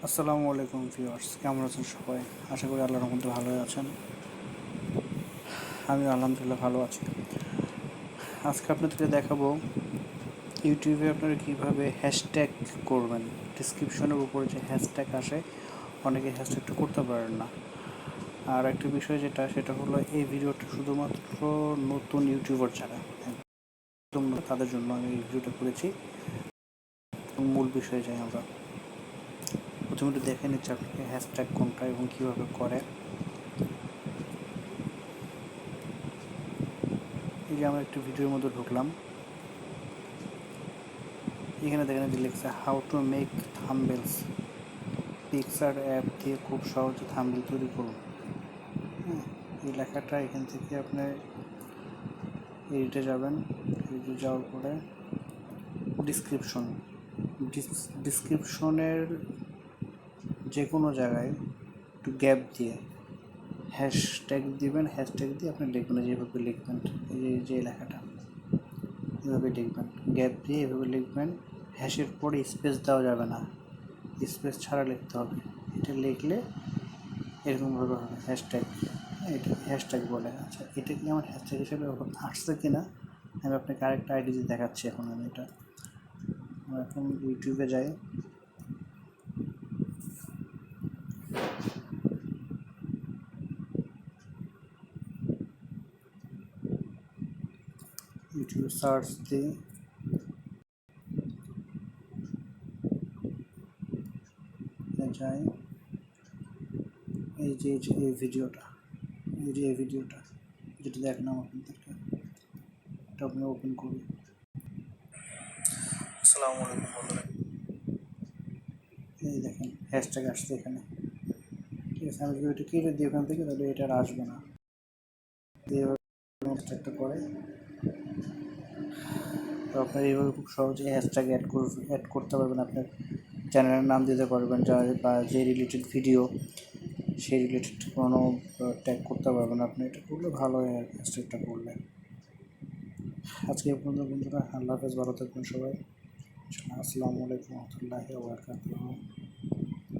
আসসালামু আলাইকুম ভিউয়ার্স, কেমন আছেন সবাই? আশা করি আল্লাহর রহমতে ভালোই আছেন। আমি আলহামদুলিল্লাহ ভালো আছি। আজকে আপনাদেরকে দেখাবো ইউটিউবে আপনারা কীভাবে হ্যাশট্যাগ করবেন। ডিসক্রিপশনের উপরে যে হ্যাশট্যাগ আসে, অনেকে হ্যাশট্যাগটা করতে পারেন না। আর একটা বিষয় সেটা হলো এই ভিডিওটা শুধুমাত্র নতুন ইউটিউবার যারা একদম তাদের জন্য আমি এই ভিডিওটা করেছি। মূল বিষয়ে যাই আমরা। প্রথমে একটু দেখে নিচ্ছি আপনাকে হ্যাশট্যাগ কোনটা এবং কীভাবে করে। এই যে আমরা একটু ভিডিওর মধ্যে ঢুকলাম, এখানে দেখেন যে লিখছে how to make thumbnails. Picture app দিয়ে খুব সহজে থাম্বনেল তৈরি করুন। হ্যাঁ, এই লেখাটা এখান থেকে আপনি এডিটে যাবেন। এডিটে যাওয়ার পরে ডিসক্রিপশনের যে কোনো জায়গায় একটু গ্যাপ দিয়ে হ্যাশট্যাগ দিবেন। হ্যাশট্যাগ দিয়ে আপনি লিখবেন, যেভাবে লিখবেন এই যে লেখাটা এভাবে লিখবেন, গ্যাপ দিয়ে এভাবে লিখবেন। হ্যাশের পরে স্পেস দেওয়া যাবে না, স্পেস ছাড়া লিখতে হবে। এটা লিখলে এরকমভাবে হবে হ্যাশট্যাগ। এটা হ্যাশট্যাগ বলে। আচ্ছা, এটা কি আমার হ্যাশট্যাগ হিসেবে আসছে কি না আমি আপনাকে আরেকটা আইডি দিয়ে দেখাচ্ছি। এখন আমি এখন ইউটিউবে যাই। ইউটিউবে সার্চ দিই, যাই এই যে এই ভিডিওটা, এই ভিডিওটা যেটা দেখলাম আপনাদেরকে, এটা আপনি ওপেন করুন। আসসালামু আলাইকুম বন্ধুরা, এই দেখেন হ্যাশট্যাগ আসছে এখানে। ঠিক আছে, আমি যদি এটা কেটে দিই ওখান থেকে, তাহলে এটা আর আসবে না। এইভাবে হ্যাশট্যাগটা করে তো আপনার এইভাবে খুব সহজে হ্যাশট্যাগ অ্যাড করতে পারবেন। আপনার চ্যানেলের নাম দিতে পারবেন, বা যে রিলেটেড ভিডিও সেই রিলেটেড কোনো ট্যাগ করতে পারবেন। আপনি এটা করলে ভালো হয় আর হ্যাশট্যাগটা করলে। আজকে এই পর্যন্ত বন্ধুরা, আল্লাহ হাফেজ, ভালো থাকবেন সবাই। আসসালামু আলাইকুম রহমতুল্লাহি ওয়া বারাকাতুহু।